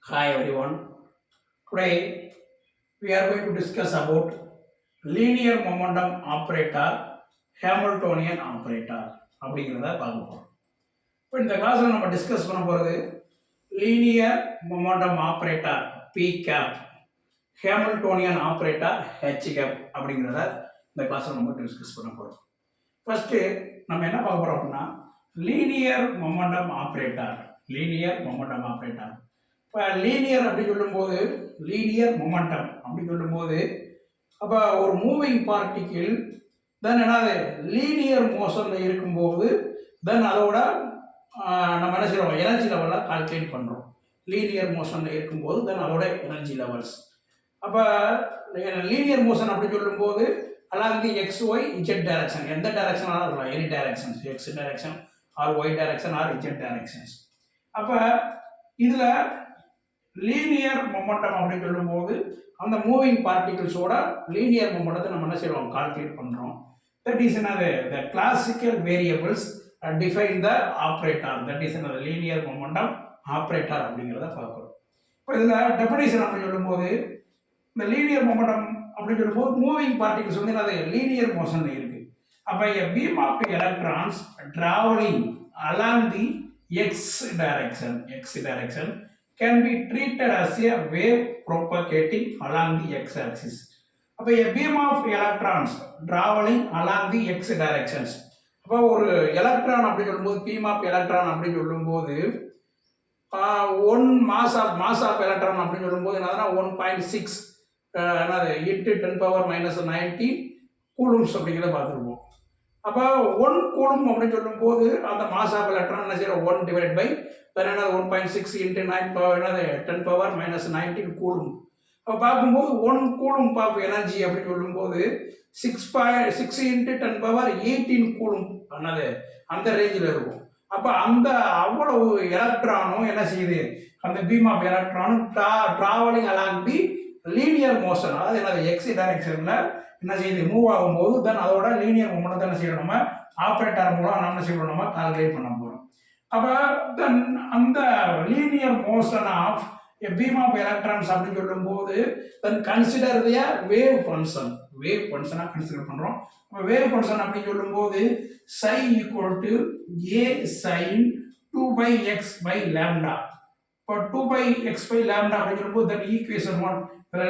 Hi everyone. Today we are going to discuss about linear momentum operator, Hamiltonian operator அப்படிங்கிறத பார்க்க போகிறோம். இப்போ இந்த கிளாஸில் நம்ம டிஸ்கஸ் பண்ண போகிறது linear momentum operator P cap, Hamiltonian operator H cap அப்படிங்கிறத இந்த கிளாஸில் நம்ம டிஸ்கஸ் பண்ண போகிறோம். ஃபஸ்ட்டு நம்ம என்ன பார்க்க போகிறோம் அப்படின்னா லீனியர் மொமெண்டம் ஆப்ரேட்டர். இப்போ லீனியர் அப்படி சொல்லும்போது லீனியர் மொமெண்டம் அப்படி சொல்லும்போது அப்போ ஒரு மூவிங் பார்ட்டிக்கிள் தென் என்னது லீனியர் மோஷனில் இருக்கும்போது தென் அதோட நம்ம என்ன செய்கிறோம் எனர்ஜி லெவலில் கால்குலேட் பண்ணுறோம். லீனியர் மோஷனில் இருக்கும்போது தென் அதோட எனர்ஜி லெவல்ஸ். அப்போ லீனியர் மோஷன் அப்படி சொல்லும்போது along the X Y Z direction, எந்த டைரக்ஷனாலும் இருக்கலாம், any directions, X direction or Y direction or Z directions. அப்போ இதில் லீனியர் மொமெண்டம் அப்படின்னு சொல்லும்போது அந்த மூவிங் பார்ட்டிகிள்ஸோட லீனியர் மொமெண்டத்தை நம்ம என்ன செய்வோம் கால்குலேட் பண்ணுறோம். தட் இஸ் என்னது த classical variables define the operator, that is என்னது லீனியர் மொமெண்டம் ஆப்ரேட்டர் அப்படிங்கிறத பார்க்குறோம். இப்போ இதில் டெஃபினேஷன் அப்படின்னு சொல்லும்போது இந்த லீனியர் மொமெண்டம் அப்படின்னு சொல்லும்போது மூவிங் பார்ட்டிகிள்ஸ் வந்து என்னது லீனியர் மோஷன் இருக்குது. அப்போ a beam of electrons travelling along the X direction can be treated as a wave propagating along the x-axis. அப்போ a beam of electrons traveling along the x directions. அப்போ ஒரு electron அப்படி சொல்லும்போது beam of electron அப்படி சொல்லும்போது one mass of electron அப்படின்னு சொல்லும்போது என்னதுன்னா 1.6 என்னது இன்ட்டு 10⁻−19 கூலும்ஸ் அப்படிங்கிறத பார்த்துருப்போம். அப்போ 1 கூலும் அப்படின்னு சொல்லும்போது அந்த மாஸ் ஆஃப் எலக்ட்ரான் என்ன செய்யறோம் 1 டிவைட் பை என்னது 1.6 இன்ட்டு 9 என்னது 10⁻−19 கூலும். அப்போ பார்க்கும்போது 1 கூலும் ஆஃப் எனர்ஜி அப்படின்னு சொல்லும்போது 6 இன்ட்டு 10⁻18 கூலும் என்னது அந்த ரேஞ்சில் இருக்கும். அப்போ அந்த அவ்வளவு எலக்ட்ரானும் என்ன செய்யுது அந்த பீம் ஆஃப் எலக்ட்ரானும் travelling along the linear motion, அதாவது என்னது எக்ஸ் டைரக்ஷனில் என்ன செய்யுது மூவ் ஆகும்போது தென் அதோட லீனியர் மொமெண்டத்தை என்ன செய்யணும் நம்ம ஆப்ரேட்டர் மூலம் நம்ம என்ன செய்யணும் நம்ம கால்குலேட் பண்ண போகிறோம். அப்போ தென் அந்த linear motion of a beam of electrons அப்படின்னு சொல்லும்போது தென் கன்சிடர் தி வேவ் ஃபங்க்ஷனாக கன்சிடர் பண்ணுறோம். வேவ் ஃபங்க்ஷன் அப்படின்னு சொல்லும்போது psi equal to a sin 2/x by lambda. இப்போ 2/x by lambda அப்படின்னு சொல்லும்போது தட் ஈக்குவேஷன் 1.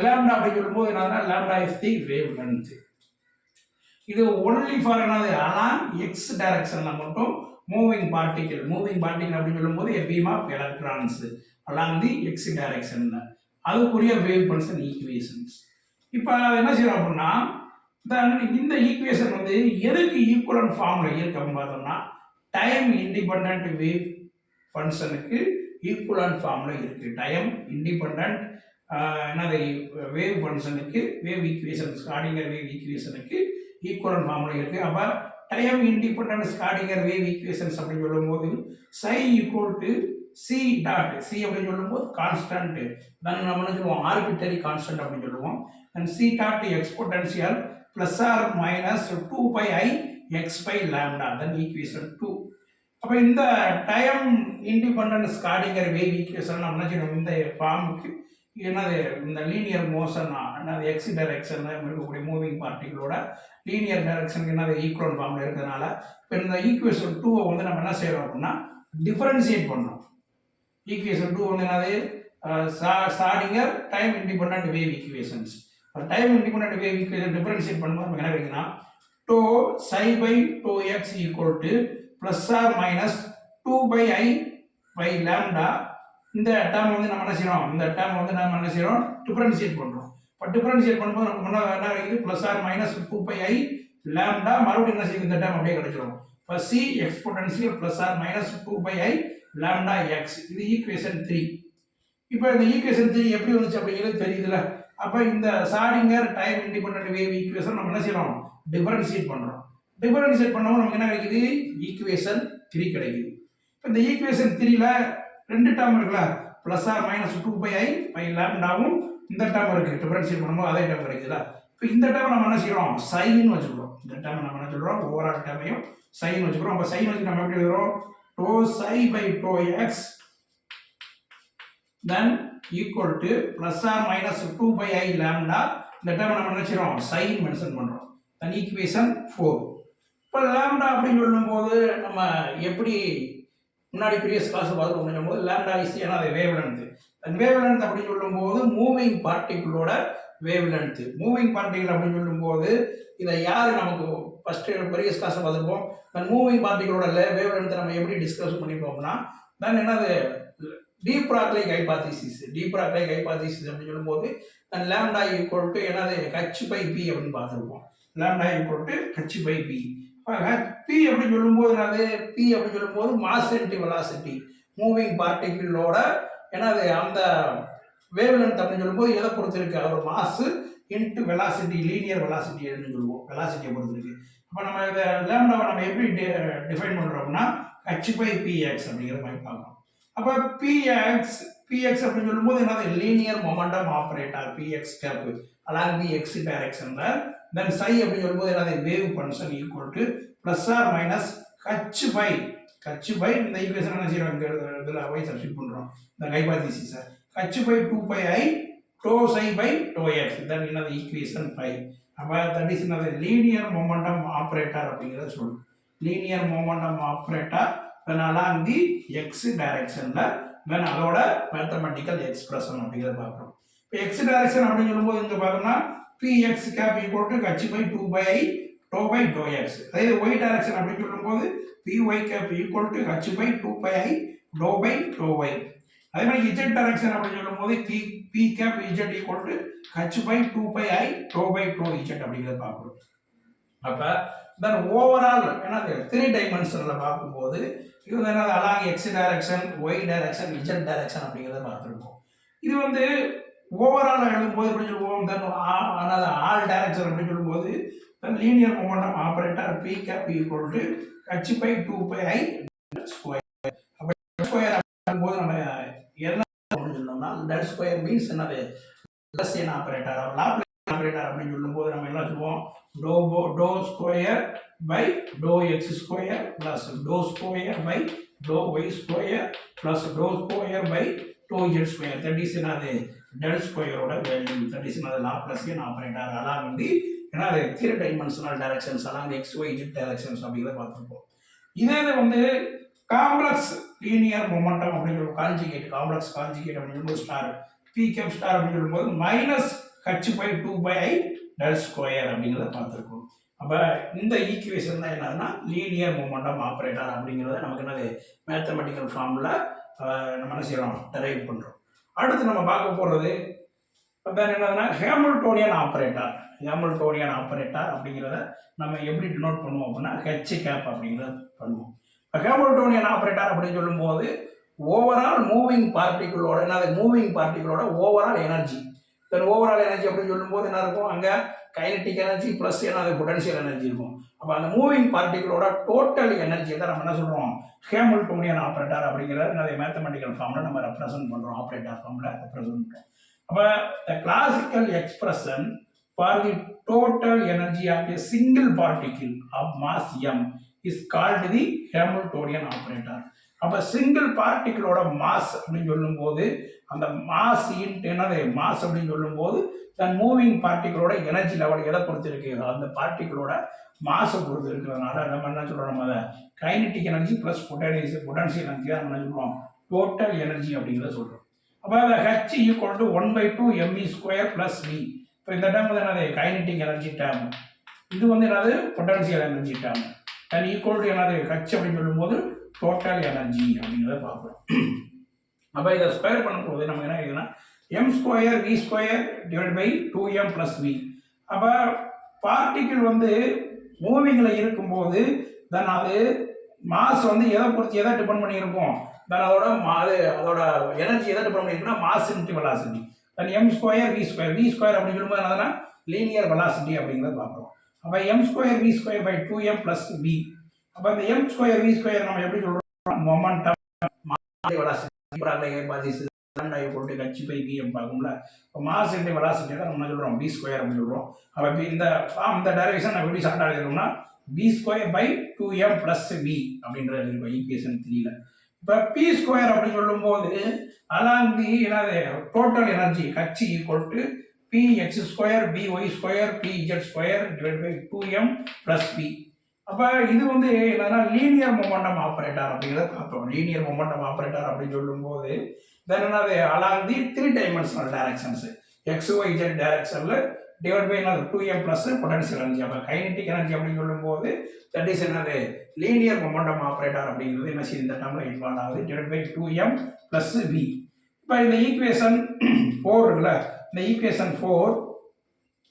lambda அப்படின்னு சொல்லும்போது என்னன்னா lambda is the wavelength. இது ஒன்லி ஃபார் என்னது அலாங் எக்ஸ் டைரக்ஷன்ல மட்டும் மூவிங் பார்ட்டிகிள் அப்படின்னு சொல்லும்போது a beam of electrons along the x டைரக்ஷன்ல அதுக்குரிய வேவ் ஃபங்க்ஷன் ஈக்குவேஷன்ஸ். இப்போ என்ன செய்யறோம் அப்படின்னா இந்த ஈக்குவேஷன் வந்து எதுக்கு ஈக்குவலன்ட் ஃபார்ம்ல இருக்கு அப்படின்னு பார்த்தோம்னா டைம் இண்டிபெண்டன்ட் வேவ் ஃபங்க்ஷனுக்கு ஈக்குவலன்ட் ஃபார்ம்ல இருக்கு. டைம் இண்டிபெண்டன்ட் என்னது வேவ் ஃபங்க்ஷனுக்கு வேவ் ஈக்குவேஷன் ஸ்காடிங்கர் வேவ் ஈக்குவேஷனுக்கு ஈக்குவலன்ட் ஃபார்ம்ல இருக்கு. அப்போ time independent Schrodinger wave equations அப்படின்னு சொல்லும்போது psi equal to C dot C அப்படின்னு சொல்லும்போது கான்ஸ்டன்ட் தென் நம்ம என்ன சொல்லுவோம் ஆர்பிட்டரி கான்ஸ்டன்ட் அப்படின்னு சொல்லுவோம். Then c dot exponential plus or minus 2πi x by lambda then equation 2. அப்போ இந்த time independent Schrodinger wave equation நம்ம என்ன செய்யணும் இந்த ஃபார்முக்கு என்னது இந்த லீனியர் மோஷன் என்னது எக்ஸ் டைரக்ஷன்ல இருக்கக்கூடிய மூவிங் பார்ட்டிகளோட லீனியர் டைரக்ஷனுக்கு என்னது ஈக்குவல் ஃபார்ம்ல இருக்கிறதுனால இப்போ இந்த ஈக்குவேஷன் 2 வந்து நம்ம என்ன செய்யறோம் அப்படின்னா டிஃபரன்ஷியேட் பண்ணுறோம். ஈக்குவேஷன் 2 வந்து என்னது Schrodinger time independent wave equations. Time independent wave equation differentiate பண்ணும்போது நம்ம என்ன கிடைக்குன்னா do psi by do x equal to plus or minus 2/i by lambda. இந்த டேர்ம் வந்து நம்ம என்ன செய்யறோம் இந்த டேர்ம் வந்து நம்ம என்ன செய்யறோம் டிஃபரன்ஷியேட் பண்றோம். இப்போ டிஃபரன்ஷியேட் பண்ணும்போது நமக்கு என்ன கிடைக்குது plus or minus 2πi lambda மறுபடியும் என்ன செய்யுது இந்த டேர்ம் அப்படியே கிடைச்சிரும். இப்போ c exponential plus or minus 2πi lambda x இது ஈக்குவேஷன் 3. இப்போ இந்த ஈக்குவேஷன் 3 எப்படி வந்துச்சு அப்படிங்கிறது தெரியுதுல. அப்போ இந்த ஸ்காடிங்கர் டைம் இண்டிபெண்டன்ட் வேவ் ஈக்குவேஷன் நம்ம என்ன செய்யறோம் டிஃபரன்ஷியேட் பண்றோம். டிஃபரன்ஷியேட் பண்ணும்போது நமக்கு என்ன கிடைக்குது ஈக்குவேஷன் 3 கிடைக்குது. இப்போ இந்த ஈக்குவேஷன் 3ல ரெண்டு டேர்ம் இருக்குல்ல plus or minus 2πi by லாம்டாவும் இந்த டேர்ம் இருக்கு டிஃபரன்ஷியேட் பண்ணும்போது அதே டேர்ம் கிடைக்குதுல. இப்போ இந்த டேர்ம் நம்ம என்ன செய்யறோம் சைன் வச்சுக்கிறோம். இந்த டேர்ம் நம்ம என்ன சொல்றோம் ஓவரால் டேர்மையும் சைன் வச்சுக்கிறோம். அப்போ சைன் வச்சு நம்ம எப்படி எழுதுறோம் to psi by do X then equal to plus or minus 2 by I lambda. இந்த டேர்ம் நம்ம நினைச்சிரோம் சைன் மென்ஷன் பண்றோம். then equation 4. இப்போ லாம்டா அப்படின்னு சொல்லும்போது நம்ம எப்படி முன்னாடி ப்ரீவியஸ் கிளாஸ் பார்த்து பண்ணும்போது லாம்டா இஸ் ஏன்னா அது வேவ் லென்த். அந்த வேவ் லென்த் அப்படின்னு சொல்லும்போது மூவிங் பார்ட்டிகிளோட வேவ் லென்த். மூவிங் பார்ட்டிகிள் அப்படின்னு சொல்லும்போது இதை யார் நமக்கு ஃபர்ஸ்ட் ப்ரீவியஸ் கிளாஸ் பார்த்துருப்போம். அந்த மூவிங் பார்ட்டிகிளோட வேவ் லென்த்தை நம்ம எப்படி டிஸ்கஸ் பண்ணிப்போம்னா தென் என்னது டீப்ராக்லைக் ஹைபாதிசிஸ். டீப்ராக்லைக் ஹைபாதிசிஸ் அப்படின்னு சொல்லும்போது லாம்டா ஈக்குவல் டு என்னது ஹச் பை பி அப்படின்னு பார்த்துருப்போம். Lambda equal to H by P. P அப்படின்னு சொல்லும்போது என்னது பி அப்படின்னு சொல்லும்போது மாஸ் இன்டு வெலாசிட்டி. மூவிங் பார்ட்டிகிளோட என்னது அந்த வேவ் லென்த் அப்படின்னு சொல்லும்போது எதை பொறுத்து இருக்கு அதோட mass into velocity linear velocity அப்படின்னு சொல்லுவோம். வெலாசிட்டியை பொறுத்து இருக்கு. அப்போ நம்ம இதை லாம்டாவை நம்ம எப்படி டிஃபைன் பண்ணுறோம்னா ஹச் பை பிஎக்ஸ் அப்படிங்கிற மாதிரி பார்க்கணும். அப்போ பிஎக்ஸ் அப்படின்னு சொல்லும்போது என்னது linear momentum operator P X cap along the X டைரக்ஷன்ல. தென் சை அப்படின்னு சொல்லும்போது என்னது wave function equal to plus or minus H by இந்த ஈக்குவேஷன் என்ன செய்யறோம் இங்க இதில் ஒய் சப்ஸ்டிட் பண்ணுறோம் இந்த hypothesis H by 2 by I டோ psi by to X. Then என்னது ஈக்குவேஷன் 5. அப்போ தட் இஸ் என்னது லீனியர் மொமெண்டம் ஆப்ரேட்டர் அப்படிங்கிறத சொல்லுவோம். Linear momentum operator then along the x directionல then அதோட மேத்தமெட்டிக்கல் எக்ஸ்பிரஷன் அப்படிங்கிறத பார்க்குறோம். இப்போ x டைரக்ஷன் அப்படின்னு சொல்லும்போது இங்கே பார்த்தோம்னா px cap equal to h by 2 by I do by to X. அதே y டைரக்ஷன் அப்படின்னு சொல்லும்போது py cap equal to h by 2 by I do by to Y. அதே மாதிரி z டைரக்ஷன் அப்படின்னு சொல்லும்போது p cap z equal to h by 2 by I do by do z அப்படிங்கிறத பார்க்குறோம். அப்போ தென் ஓவரால் என்னது 3 டைமென்ஷனில் பார்க்கும்போது இது வந்து என்னது along X direction Y direction Z direction அப்படிங்கிறத பார்த்துருக்கோம். இது வந்து ஓவரால் எழுதும்போது எப்படி சொல்லுவோம் தென் ஆல் டைரக்ஷன் அப்படின்னு சொல்லும்போது then linear momentum operator P cap equal to H by 2 by I square. அப்போ ஸ்கொயர் அப்படிங்கும்போது நம்ம என்ன சொல்லணும்னா டெல் ஸ்கொயர் மீன்ஸ் என்னது லாப்லேசியன் ஆப்ரேட்டர். லாப்லேசியன் ஆப்ரேட்டர் அப்படின்னு சொல்லும்போது நம்ம என்ன சொல்லுவோம் டோ square by dou x square plus dou square by dou y square plus dou square by dou z square. That is another del square oda value. That is another Laplacian operator along the another 3 dimensional directions along the x y z directions அப்படிங்கறத பார்த்திருப்போம். இதே வந்து complex linear momentum அப்படிங்கிற conjugate complex conjugate அப்படிங்கிறது star p cap star அப்படின்னு சொல்லும்போது minus h by 2 by i del square அப்படிங்கறத பார்த்திருக்கோம். அப்போ இந்த ஈக்குவேஷன் தான் என்னன்னா லீனியர் மொமெண்டம் ஆப்ரேட்டர் அப்படிங்கிறத நமக்கு என்னது மேத்தமெட்டிக்கல் ஃபார்மில் நம்ம என்ன செய்யறோம் டெரைவ் பண்ணுறோம். அடுத்து நம்ம பார்க்க போகிறது என்னதுன்னா ஹேமில்டோனியன் ஆப்ரேட்டர் அப்படிங்கிறத நம்ம எப்படி டினோட் பண்ணுவோம் அப்படின்னா ஹெச் கேப் அப்படிங்கிறத பண்ணுவோம். ஹேமில்டோனியன் ஆப்ரேட்டர் அப்படின்னு சொல்லும்போது ஓவரால் மூவிங் பார்ட்டிகளோட என்னது மூவிங் பார்ட்டிகளோட ஓவரால் எனர்ஜி. தென் ஓவரால் எனர்ஜி அப்படின்னு சொல்லும்போது என்ன இருக்கும் அங்கே கைனட்டிக் எனர்ஜி ப்ளஸ் என்னது பொட்டன்ஷியல் எனர்ஜி இருக்கும். அப்போ அந்த மூவிங் பார்ட்டிகளோட டோட்டல் எனர்ஜியை தான் நம்ம என்ன சொல்கிறோம் ஹேமில்டோனியன் ஆப்ரேட்டர் அப்படிங்கிறத என்னது மேத்தமெட்டிக்கல் ஃபார்மில் நம்ம ரெப்ரசன்ட் பண்ணுறோம். ஆப்ரேட்டர் ஃபார்மில் ரெப்ரசன்ட் பண்ணுறோம். அப்போ the classical expression for the total energy of a single particle of mass m is called the Hamiltonian operator. அப்போ சிங்கிள் பார்ட்டிகளோட மாஸ் அப்படின்னு சொல்லும்போது அந்த மாஸ் என்னது மாஸ் அப்படின்னு சொல்லும்போது தன் மூவிங் பார்ட்டிகளோட எனர்ஜி லெவல் எதை பொறுத்து இருக்கு அந்த பார்ட்டிகளோட மாஸை பொறுத்து இருக்கிறதுனால நம்ம என்ன சொல்கிறோம் நம்ம அதை kinetic energy plus potential energy தான் நம்ம என்ன சொல்லுவோம் டோட்டல் எனர்ஜி அப்படிங்கிறத சொல்கிறோம். அப்போ அந்த H equal to 1/2 mv square plus v. இப்போ இந்த டேம் வந்து என்னது கைனட்டிக் எனர்ஜி டேம், இது வந்து என்னது potential energy term. Then equal to என்னது ஹெச் அப்படின்னு சொல்லும்போது டோட்டல் எனர்ஜி அப்படிங்கிறத பார்க்குறோம். அப்போ இதை ஸ்கொயர் பண்ணும்போது நமக்கு என்ன ஆகுதுன்னா m square v square divide by 2m plus v. அப்போ பார்ட்டிகிள் வந்து மூவிங்கில் இருக்கும்போது தென் அது மாஸ் வந்து எதை பொறுத்து எதை டிபெண்ட் பண்ணியிருக்கும் தென் அதோட எனர்ஜி எதை டிபெண்ட் பண்ணியிருக்குன்னா mass into velocity. Then m square v square அப்படின்னு சொல்லும்போது என்னதுன்னா லீனியர் வெலாசிட்டி அப்படிங்கிறத பார்க்குறோம். அப்போ m square v square by 2m plus v. அப்போ இந்த m ஸ்கொயர் v ஸ்கொயர் நம்ம எப்படி சொல்கிறோம் momentum velocity H by P M பார்க்கும்ல. இப்போ மாஸ் இன்டு வெலாசிட்டி தான் நம்ம சொல்கிறோம் v ஸ்கொயர் அப்படின்னு சொல்கிறோம். அப்போ இந்த டைரக்ஷன் நம்ம எப்படி ஷார்ட்டாக எழுதிருக்கோம்னா v square by 2m plus v அப்படின்றது இருக்கும் ஈக்குவேஷன் 3ல. இப்போ பி ஸ்கொயர் அப்படின்னு சொல்லும்போது அலாங் தி என்னது டோட்டல் எனர்ஜி கட்சி equal to P X square P Y square P Z square divide by 2m plus P. அப்போ இது வந்து என்னன்னா லீனியர் மொமெண்டம் ஆப்ரேட்டர் அப்படிங்கிறத பார்த்தோம். லீனியர் மொமெண்டம் ஆப்ரேட்டர் அப்படின்னு சொல்லும்போது தென் என்னது along the 3 dimensional directions X Y Z டைரக்ஷனில் டிவைட் பை என்னது 2m ப்ளஸ் பொட்டன்ஷியல் எனர்ஜி. அப்போ கைனடிக் எனர்ஜி அப்படின்னு சொல்லும்போது தட் இஸ் என்னது லீனியர் மொமெண்டம் ஆப்ரேட்டர் அப்படிங்கிறது என்ன செய்யுது இந்த டேர்மில் இன்வால்வ் ஆகுது divide by 2m plus v. இப்போ இந்த ஈக்குவேஷன் 4 இருக்குல்ல, இந்த ஈக்குவேஷன் 4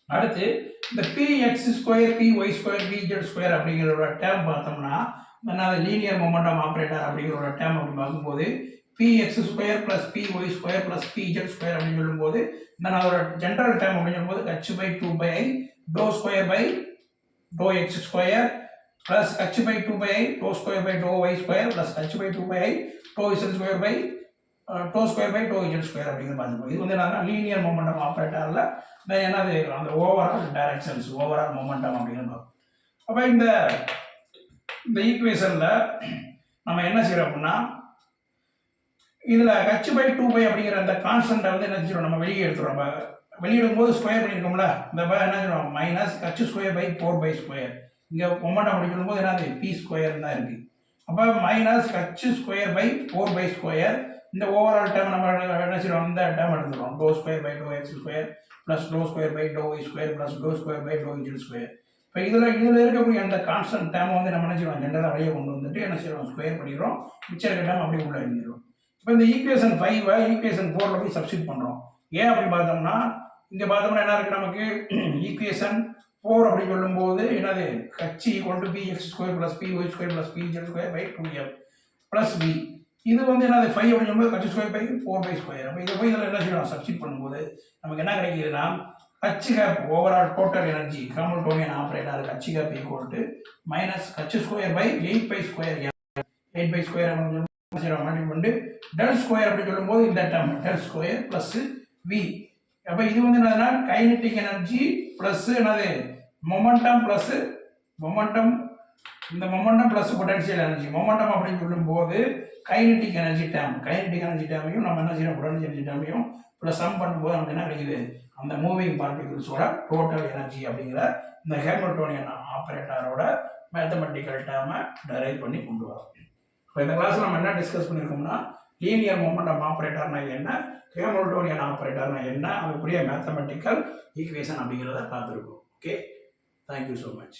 அடுத்து இந்த px square py square pz square அப்படிங்கிறோட டேர்ம் பார்த்தோம்னா என்னது லீனியர் மொமெண்டம் ஆப்ரேட்டர் அப்படிங்கிறோட டேர்ம் அப்படி பார்க்கும்போது px square plus py square plus pz square அப்படின்னு சொல்லும்போது நான் அதோட ஜென்ரல் டேர்ம் அப்படின்னு சொல்லும்போது h பை 2 பை i டோ square by to X square plus h by 2 by i டோ square by to Y square plus h by 2 by i டோ z square by to square by do Z square அப்படிங்கிறது பார்த்துப்போம். இது வந்து என்னன்னா linear momentum ஆப்ரேட்டரில் என்னது அந்த overall directions overall momentum அப்படிங்கிறது. அப்போ இந்த ஈக்குவேஷனில் நம்ம என்ன செய்கிறோம் அப்படின்னா இதில் h பை 2 பை அப்படிங்கிற அந்த கான்ஸ்டன்ட்டை வந்து என்ன செய்யறோம் நம்ம வெளியே எடுத்துகிறோம். வெளியிடும் போது ஸ்கொயர் பண்ணியிருக்கோம்ல, இந்த என்ன செய்யறோம் minus h square by 4 by square. இங்கே மொமெண்டம் அப்படி சொல்லும்போது என்னது பி ஸ்கொயர் தான் இருக்குது. அப்போ minus h square by 4 by square. இந்த ஓவரால் டேர்ம் நம்ம என்ன செய்யறோம் இந்த டேர்ம் எடுத்துக்கிறோம் do square by to X square plus do square by to Y square plus do square by do Z square. இப்போ இதில் இருக்கக்கூடிய அந்த கான்ஸ்டன்ட் டேர்ம் வந்து நம்ம என்ன செய்வோம் ஜென்ரலாக வெளியே கொண்டு வந்துட்டு என்ன செய்யறோம் ஸ்கொயர் பண்ணிடுறோம், மிச்சம் இருக்க டேர்ம் அப்படியே உள்ள எழுதிடுறோம். இப்போ இந்த ஈக்குவேஷன் 5 ஈக்குவேஷன் 4 போய் சப்ஸ்டிட் பண்ணுறோம். ஏன் அப்படி பார்த்தோம்னா இங்கே பார்த்தோம்னா என்ன இருக்குது நமக்கு ஈக்குவேஷன் 4 அப்படி சொல்லும்போது என்னது h equal to px square plus py square plus pz square by 2m plus v. இது வந்து என்னது 5 அப்படின்னு சொல்லும்போது h square by 4 by square. அப்போ இதை போய் இதில் என்ன செய்யணும் சப்ஸ்டிட் பண்ணும்போது நமக்கு என்ன கிடைக்குதுன்னா h cap overall total energy Hamiltonian operator h cap equal to minus h square by 8 by square 8 by square அப்படின்னு மல்டிபிள் பண்ணி டெல் ஸ்கொயர் அப்படி சொல்லும்போது இந்த term del square plus V. அப்போ இது வந்து என்னதுன்னா கைனடிக் எனர்ஜி ப்ளஸ் என்னது மொமெண்டம் ப்ளஸ் மொமெண்டம் இந்த momentum plus potential energy. Momentum அப்படின்னு சொல்லும்போது கைனடிக் எனர்ஜி டேர்மையும் நம்ம என்ன செய்யணும் பொட்டன்ஷியல் எனர்ஜி டேர்மையும் ப்ளஸ் சம் பண்ணும்போது நமக்கு என்ன கிடைக்குது அந்த மூவிங் பார்ட்டிகிள்ஸோட டோட்டல் எனர்ஜி அப்படிங்கிற இந்த ஹாமில்டோனியன் ஆப்ரேட்டரோட மேத்தமெட்டிக்கல் டேர்மை டெரைவ் பண்ணி கொண்டு வரோம். இப்போ இந்த கிளாஸில் நம்ம என்ன டிஸ்கஸ் பண்ணியிருக்கோம்னா லீனியர் மொமெண்டம் ஆப்ரேட்டர்னா என்ன, ஹாமில்டோனியன் ஆப்ரேட்டர்னா என்ன, அதுக்குரிய மேத்தமெட்டிக்கல் ஈக்குவேஷன் அப்படிங்கிறத பார்த்துருக்கோம். Okay, thank you so much.